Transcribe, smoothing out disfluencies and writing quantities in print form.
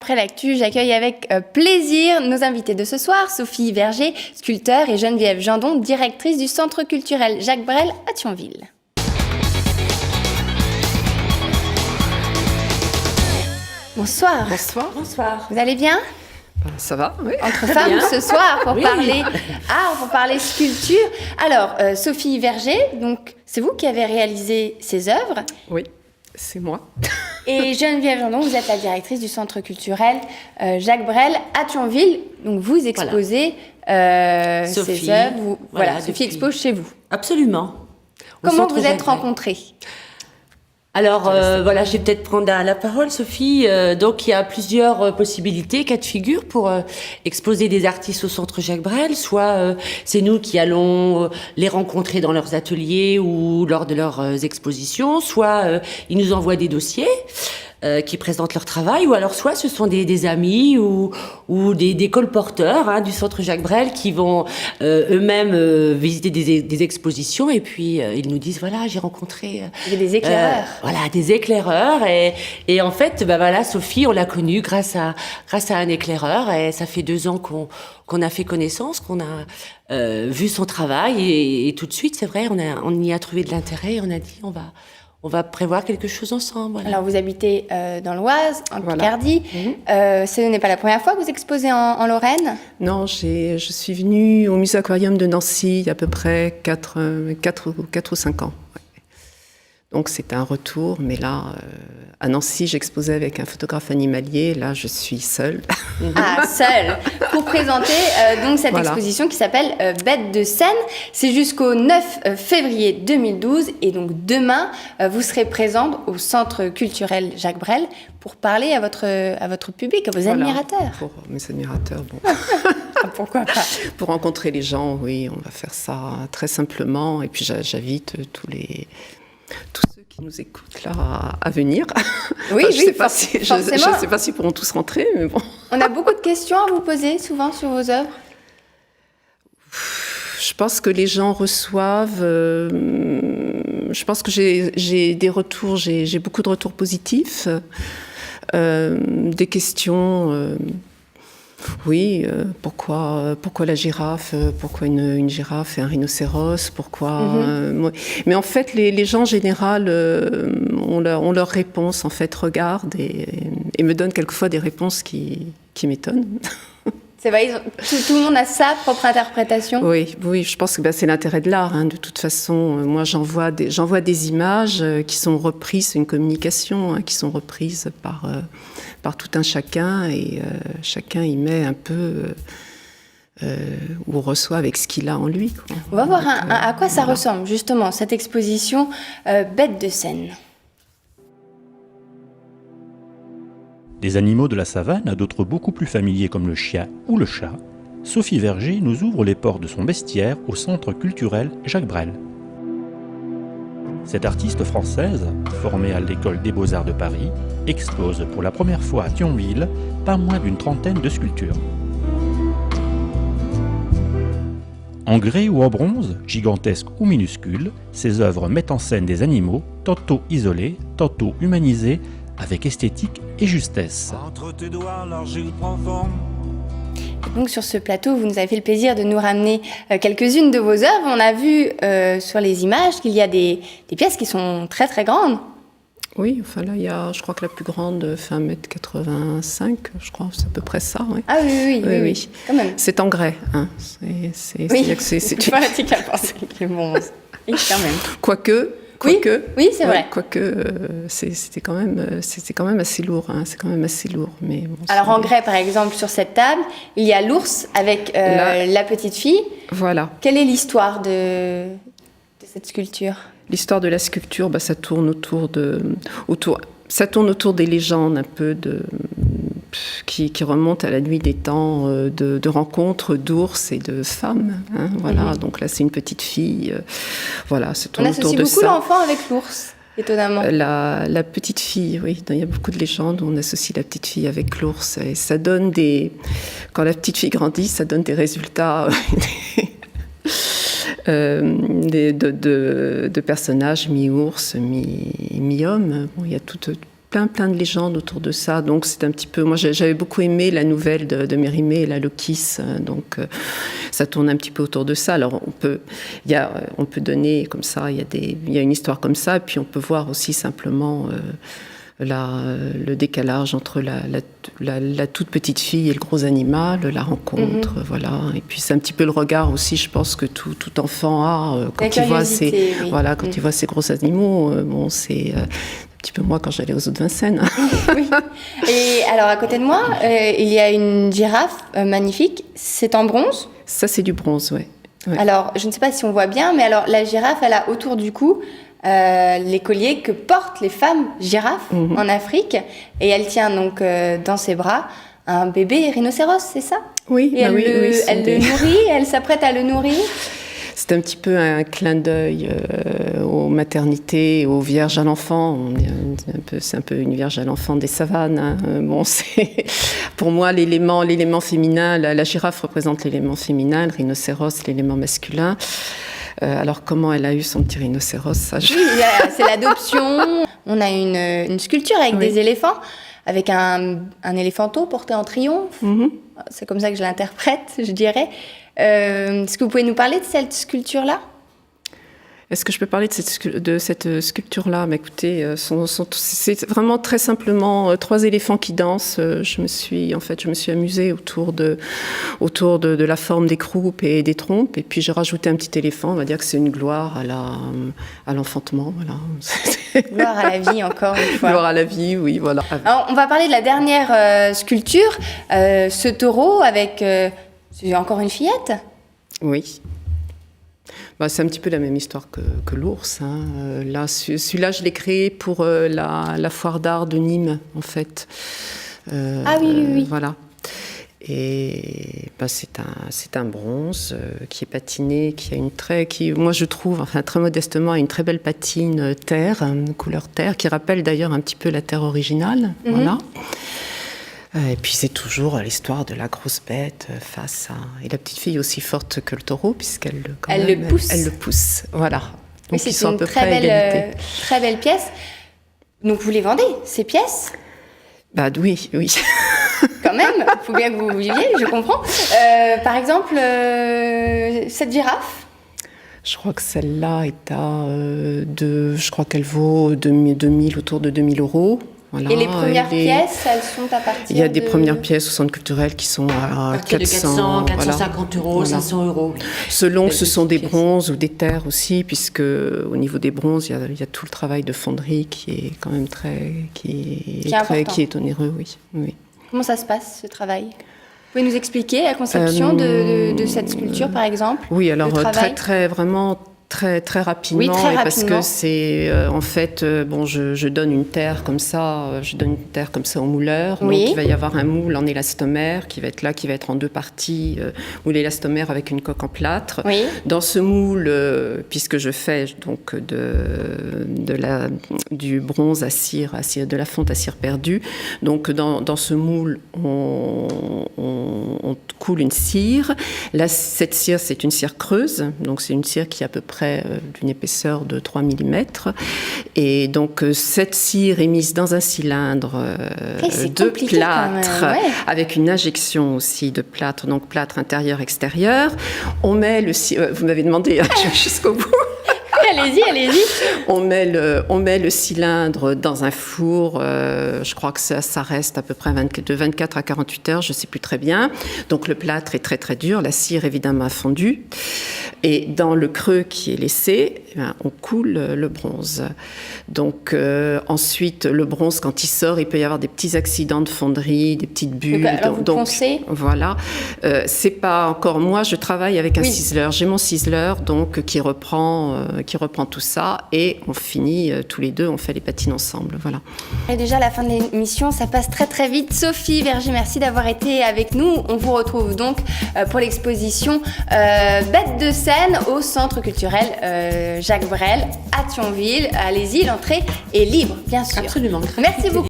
Après l'actu, j'accueille avec plaisir nos invités de ce soir, Sophie Verger, sculpteur, et Geneviève Gendon, directrice du Centre culturel Jacques Brel à Thionville. Bonsoir. Bonsoir. Bonsoir. Vous allez bien ? Ça va, oui. Entre femmes ce soir pour Oui. parler art, pour parler sculpture. Alors, Sophie Verger, donc c'est vous qui avez réalisé ces œuvres. Oui, c'est moi. Et Geneviève Gendon, vous êtes la directrice du Centre culturel Jacques Brel à Thionville. Donc vous exposez Sophie, ces œuvres. voilà, Sophie depuis- expose chez vous. Absolument. Au Comment Centre vous êtes Jacques Brel. rencontrés ? Alors voilà, je vais peut-être prendre la parole, Sophie. Donc il y a plusieurs possibilités, cas de figure pour exposer des artistes au Centre Jacques Brel. Soit c'est nous qui allons les rencontrer dans leurs ateliers ou lors de leurs expositions, soit ils nous envoient des dossiers qui présentent leur travail, ou alors soit ce sont des amis ou des colporteurs du Centre Jacques Brel qui vont eux-mêmes visiter des expositions, et puis ils nous disent voilà, j'ai rencontré Il y a des éclaireurs. voilà, des éclaireurs, et en fait voilà, Sophie, on l'a connue grâce à un éclaireur, et ça fait 2 ans qu'on a fait connaissance, qu'on a vu son travail, et tout de suite, c'est vrai, on y a trouvé de l'intérêt, et on a dit on va prévoir quelque chose ensemble. Voilà. Alors vous habitez dans l'Oise, en Voilà. Mhm. Picardie. Ce n'est pas la première fois que vous exposez en Lorraine. Non, je suis venue au Musée Aquarium de Nancy il y a à peu près 4 ou 5 ans. Ouais. Donc c'est un retour, mais là, à Nancy, j'exposais avec un photographe animalier. Là, je suis seule. Ah, seule, pour présenter donc cette Voilà. exposition qui s'appelle Bête de scène. C'est jusqu'au 9 février 2012, et donc demain, vous serez présente au Centre culturel Jacques Brel pour parler à votre public, à vos Voilà. admirateurs. Pour mes admirateurs, bon. Ah, pourquoi pas ? Pour rencontrer les gens, oui, on va faire ça très simplement. Et puis j'invite tous ceux qui nous écoutent là à venir. Oui, Enfin, je oui, sais pas si, je forcément. sais pas s'ils pourront tous rentrer, mais bon. On a beaucoup de questions à vous poser souvent sur vos œuvres. Je pense que les gens reçoivent. Je pense que j'ai des retours, j'ai beaucoup de retours positifs, des questions. Oui, pourquoi la girafe, pourquoi une girafe et un rhinocéros, pourquoi. Mais en fait, les gens en général ont leur réponse, en fait, regardent et me donnent quelquefois des réponses qui m'étonnent. C'est vrai, tout le monde a sa propre interprétation. Oui, je pense que c'est l'intérêt de l'art. De toute façon, moi, j'envoie des images qui sont reprises, c'est une communication, qui sont reprises par tout un chacun, et chacun y met un peu ou reçoit avec ce qu'il a en lui, quoi. On va voir à quoi ça voilà. ressemble, justement, cette exposition Bête de scène. Des animaux de la savane à d'autres beaucoup plus familiers comme le chien ou le chat, Sophie Verger nous ouvre les portes de son bestiaire au Centre culturel Jacques Brel. Cette artiste française, formée à l'École des Beaux-Arts de Paris, expose pour la première fois à Thionville pas moins d'une trentaine de sculptures. En grès ou en bronze, gigantesques ou minuscules, ses œuvres mettent en scène des animaux, tantôt isolés, tantôt humanisés, avec esthétique et justesse. Entre tes doigts, l'argile prend forme. Donc sur ce plateau, vous nous avez fait le plaisir de nous ramener quelques-unes de vos œuvres. On a vu sur les images qu'il y a des pièces qui sont très très grandes. Oui, enfin là, je crois que la plus grande fait 1,85 m, je crois, c'est à peu près ça. Oui. Ah oui, Oui. quand même. C'est en grès. Hein. Oui, C'est plus pratique à penser que bronze. Oui, quand même. Quoique, Oui, c'est vrai. c'était quand même assez lourd. Hein. C'est quand même assez lourd. Mais bon, Alors en grès, par exemple, sur cette table, il y a l'ours avec la petite fille. Voilà. Quelle est l'histoire de cette sculpture ? L'histoire de la sculpture, ça tourne autour des légendes un peu qui remontent à la nuit des temps, de rencontres d'ours et de femmes. Hein, voilà. Donc là, c'est une petite fille. Voilà, ça tourne On autour associe de beaucoup ça. l'enfant avec l'ours, étonnamment. La petite fille, oui. Il y a beaucoup de légendes où on associe la petite fille avec l'ours. Et ça donne quand la petite fille grandit, ça donne des résultats de personnages mi-ours, mi-homme. Bon, il y a plein de légendes autour de ça. Donc c'est un petit peu... Moi, j'avais beaucoup aimé la nouvelle de Mérimée, la Lokis. Donc ça tourne un petit peu autour de ça. Alors on peut donner comme ça, il y a une histoire comme ça, et puis on peut voir aussi simplement... le décalage entre la toute petite fille et le gros animal, la rencontre, voilà. Et puis c'est un petit peu le regard aussi, je pense, que tout enfant a quand il voit il voit ces gros animaux. Bon, c'est un petit peu moi quand j'allais aux eaux de Vincennes. Oui. Et alors à côté de moi, il y a une girafe magnifique. C'est en bronze. Ça, c'est du bronze, ouais. Alors je ne sais pas si on voit bien, mais alors la girafe, elle a autour du cou les colliers que portent les femmes girafes en Afrique, et elle tient donc dans ses bras un bébé rhinocéros, c'est ça? Oui, et elle le nourrit, elle s'apprête à le nourrir. C'est un petit peu un clin d'œil aux maternités, aux vierges à l'enfant. C'est un peu une vierge à l'enfant des savanes. Hein. Bon, c'est pour moi l'élément féminin. La girafe représente l'élément féminin, le rhinocéros l'élément masculin. Alors, comment elle a eu son petit rhinocéros, ça, Oui, c'est l'adoption. On a une sculpture avec des éléphants, avec un éléphanteau porté en triomphe. C'est comme ça que je l'interprète, je dirais. Est-ce que vous pouvez nous parler de cette sculpture-là ? Est-ce que je peux parler de cette sculpture-là? Mais écoutez, c'est vraiment très simplement 3 éléphants qui dansent. Je me suis amusée autour de la forme des croupes et des trompes. Et puis j'ai rajouté un petit éléphant. On va dire que c'est une gloire à l'enfantement. Voilà. Gloire à la vie, encore une fois. Gloire à la vie, oui, voilà. Alors, on va parler de la dernière sculpture, ce taureau avec encore une fillette. Oui. C'est un petit peu la même histoire que l'ours. Hein. Là, celui-là, je l'ai créé pour la foire d'art de Nîmes, en fait. Oui. Voilà. Et c'est un bronze qui est patiné, qui, moi je trouve, enfin très modestement, a une très belle patine terre, une couleur terre, qui rappelle d'ailleurs un petit peu la terre originale. Voilà. Et puis c'est toujours l'histoire de la grosse bête face à... Et la petite fille aussi forte que le taureau, puisqu'elle le pousse. Elle le pousse, voilà. Donc oui, c'est une très belle pièce. Donc vous les vendez, ces pièces ? Oui. Quand même, il faut bien que vous viviez, je comprends. Par exemple, cette girafe ? Je crois que celle-là est je crois qu'elle vaut autour de 2000 €. Voilà, et les premières pièces, elles sont à partir Il y a des premières pièces au centre culturel qui sont à 400, 450 €, voilà. 500 €. Selon que ce sont des bronzes ou des terres aussi, puisque au niveau des bronzes, il y a tout le travail de fonderie qui est quand même qui est onéreux, oui. Comment ça se passe, ce travail ? Vous pouvez nous expliquer la conception de cette sculpture, par exemple ? Oui, alors vraiment très rapidement, oui, très rapidement. Parce que c'est en fait je donne une terre comme ça, au mouleur. Oui. Donc il va y avoir un moule en élastomère qui va être en 2 parties, moule élastomère avec une coque en plâtre. Oui. Dans ce moule, puisque je fais donc du bronze à cire, de la fonte à cire perdue, donc dans ce moule on coule une cire. Là, cette cire, c'est une cire creuse, donc c'est une cire qui est à peu près d'une épaisseur de 3 mm. Et donc, cette cire est mise dans un cylindre de plâtre, avec une injection aussi de plâtre, donc plâtre intérieur-extérieur. On met vous m'avez demandé, je vais jusqu'au bout. Allez-y. On met le cylindre dans un four, je crois que ça reste à peu près de 24 à 48 heures, je ne sais plus très bien. Donc le plâtre est très très dur, la cire évidemment a fondu. Et dans le creux qui est laissé, on coule le bronze. Donc ensuite, le bronze, quand il sort, il peut y avoir des petits accidents de fonderie, des petites bulles. Vous poncez ? Voilà. C'est pas encore... Moi, je travaille avec un ciseleur. J'ai mon ciseleur, donc, qui reprend tout ça, et on finit tous les deux, on fait les patines ensemble. Voilà. Et déjà, à la fin de l'émission, ça passe très très vite. Sophie Verger, merci d'avoir été avec nous. On vous retrouve donc pour l'exposition Bête de scène au Centre culturel Jacques Brel à Thionville. Allez-y, l'entrée est libre, bien sûr. Absolument. Merci beaucoup.